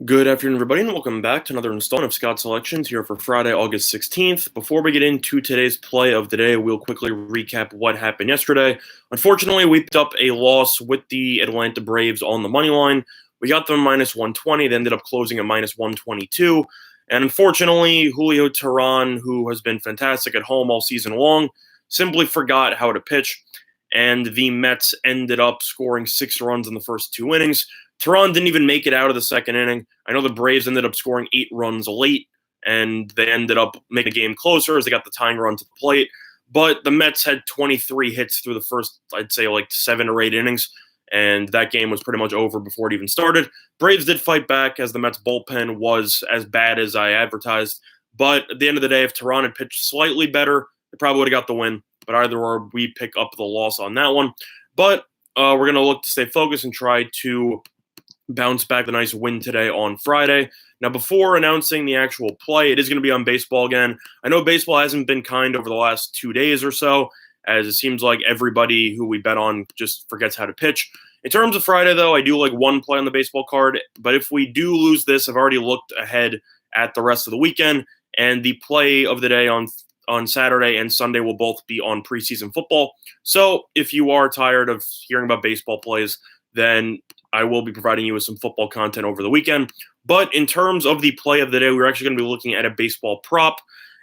Good afternoon, everybody, and welcome back to another installment of Scott Selections here for Friday, August 16th. Before we get into today's play of the day, we'll quickly recap what happened yesterday. Unfortunately, we picked up a loss with the Atlanta Braves on the money line. We got them minus 120. They ended up closing at minus 122. And unfortunately, Julio Teheran, who has been fantastic at home all season long, simply forgot how to pitch. And the Mets ended up scoring 6 runs in the first 2 innings. Teheran didn't even make it out of the second inning. I know the Braves ended up scoring 8 runs late, and they ended up making the game closer as they got the tying run to the plate. But the Mets had 23 hits through the first, I'd say, 7 or 8 innings, and that game was pretty much over before it even started. Braves did fight back as the Mets bullpen was as bad as I advertised. But at the end of the day, if Teheran had pitched slightly better, they probably would have got the win. But either or, we pick up the loss on that one. But we're going to look to stay focused and try to bounce back the nice win today on Friday. Now, before announcing the actual play, it is going to be on baseball again. I know baseball hasn't been kind over the last 2 days or so, as it seems like everybody who we bet on just forgets how to pitch. In terms of Friday, though, I do like one play on the baseball card, but if we do lose this, I've already looked ahead at the rest of the weekend, and the play of the day on Saturday and Sunday will both be on preseason football. So if you are tired of hearing about baseball plays, then I will be providing you with some football content over the weekend. But in terms of the play of the day, we're actually going to be looking at a baseball prop.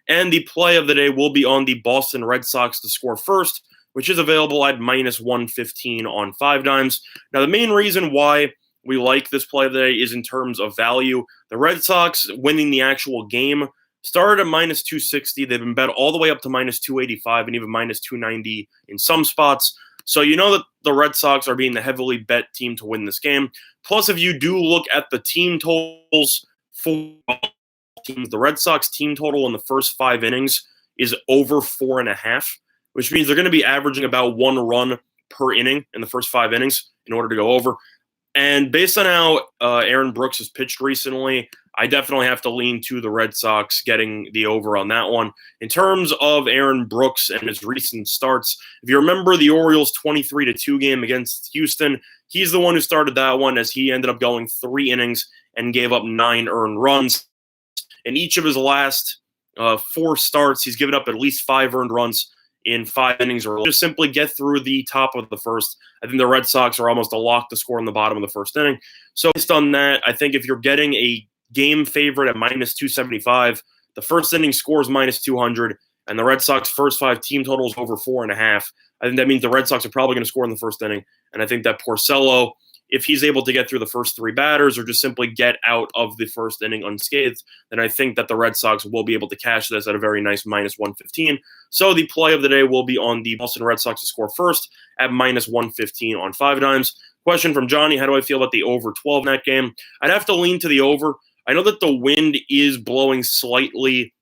And the play of the day will be on the Boston Red Sox to score first, which is available at minus 115 on 5 dimes. Now, the main reason why we like this play of the day is in terms of value. The Red Sox winning the actual game started at minus 260. They've been bet all the way up to minus 285 and even minus 290 in some spots. So you know that the Red Sox are being the heavily bet team to win this game. Plus, if you do look at the team totals for teams, the Red Sox team total in the first 5 innings is over 4.5, which means they're going to be averaging about 1 run per inning in the first 5 innings in order to go over. And based on how Aaron Brooks has pitched recently, I definitely have to lean to the Red Sox getting the over on that one. In terms of Aaron Brooks and his recent starts, if you remember the Orioles 23-2 game against Houston, he's the one who started that one as he ended up going 3 innings and gave up 9 earned runs. In each of his last 4 starts, he's given up at least 5 earned runs in 5 innings or just simply get through the top of the first. I think the Red Sox are almost a lock to score in the bottom of the first inning. So based on that, I think if you're getting a game favorite at minus 275, the first inning scores minus 200, and the Red Sox first 5 team totals over 4.5, I think that means the Red Sox are probably going to score in the first inning. And I think that Porcello, if he's able to get through the first 3 batters or just simply get out of the first inning unscathed, then I think that the Red Sox will be able to cash this at a very nice minus 115. So the play of the day will be on the Boston Red Sox to score first at minus 115 on 5 dimes. Question from Johnny, how do I feel about the over 12 in that game? I'd have to lean to the over. I know that the wind is blowing slightly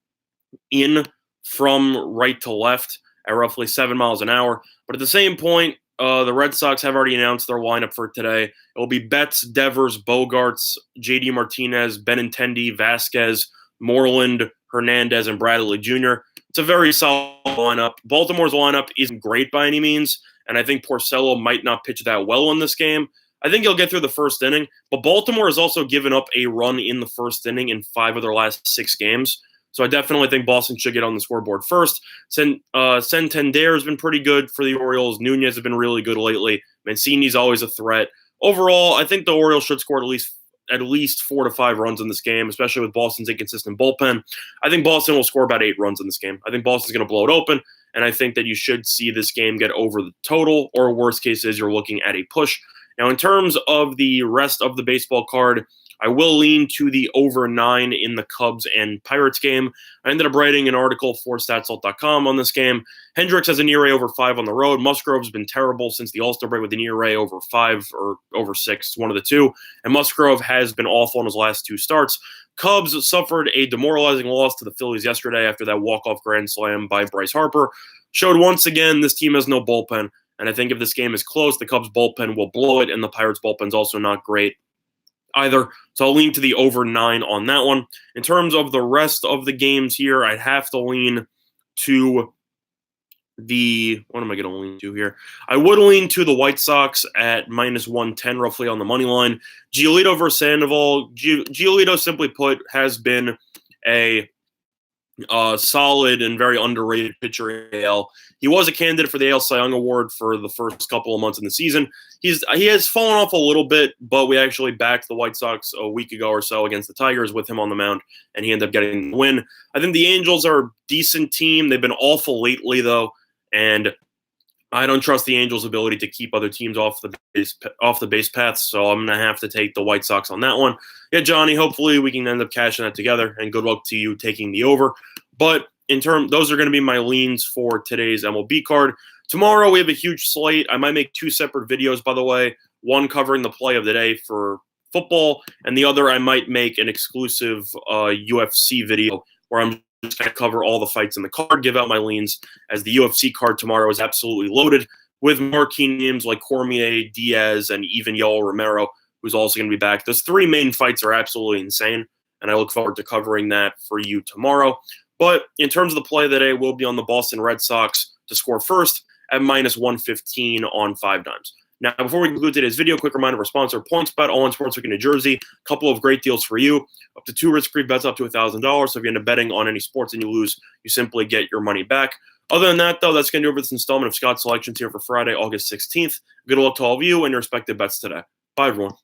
in from right to left at roughly 7 miles an hour, but at the same point, the Red Sox have already announced their lineup for today. It will be Betts, Devers, Bogarts, J.D. Martinez, Benintendi, Vasquez, Moreland, Hernandez, and Bradley Jr. It's a very solid lineup. Baltimore's lineup isn't great by any means, and I think Porcello might not pitch that well in this game. I think he'll get through the first inning, but Baltimore has also given up a run in the first inning in 5 of their last 6 games. So I definitely think Boston should get on the scoreboard first. Santander has been pretty good for the Orioles. Nunez has been really good lately. Mancini's always a threat. Overall, I think the Orioles should score at least 4 to 5 runs in this game, especially with Boston's inconsistent bullpen. I think Boston will score about 8 runs in this game. I think Boston's going to blow it open, and I think that you should see this game get over the total, or worst case is you're looking at a push. Now, in terms of the rest of the baseball card, I will lean to the over 9 in the Cubs and Pirates game. I ended up writing an article for StatSalt.com on this game. Hendricks has an ERA over 5 on the road. Musgrove's been terrible since the All-Star break with an ERA over 5 or over 6, one of the two. And Musgrove has been awful in his last 2 starts. Cubs suffered a demoralizing loss to the Phillies yesterday after that walk-off grand slam by Bryce Harper. Showed once again this team has no bullpen. And I think if this game is close, the Cubs bullpen will blow it, and the Pirates bullpen's also not great either. So I'll lean to the over 9 on that one. In terms of the rest of the games here, I'd have to lean to what am I going to lean to here? I would lean to the White Sox at -110, roughly on the money line. Giolito versus Sandoval. Giolito, simply put, has been a solid and very underrated pitcher in the AL. He was a candidate for the AL Cy Young Award for the first couple of months in the season. He has fallen off a little bit, but we actually backed the White Sox a week ago or so against the Tigers with him on the mound, and he ended up getting the win. I think the Angels are a decent team. They've been awful lately, though, and I don't trust the Angels' ability to keep other teams off the base paths, so I'm gonna have to take the White Sox on that one. Yeah, Johnny. Hopefully, we can end up cashing that together, and good luck to you taking the over. But those are going to be my leans for today's MLB card. Tomorrow we have a huge slate. I might make two separate videos, by the way. One covering the play of the day for football, and the other I might make an exclusive UFC video where I'm just going to cover all the fights in the card, give out my leans, as the UFC card tomorrow is absolutely loaded with marquee names like Cormier, Diaz, and even Yoel Romero, who's also going to be back. Those three main fights are absolutely insane, and I look forward to covering that for you tomorrow. But in terms of the play of the day, we'll be on the Boston Red Sox to score first at -115 on 5 dimes. Now, before we conclude today's video, quick reminder of our sponsor, PointsBet, all in sportsbook in New Jersey. A couple of great deals for you. Up to 2 risk-free bets up to $1,000. So if you end up betting on any sports and you lose, you simply get your money back. Other than that, though, that's going to do it for this installment of Scott's Selections here for Friday, August 16th. Good luck to all of you and your respective bets today. Bye, everyone.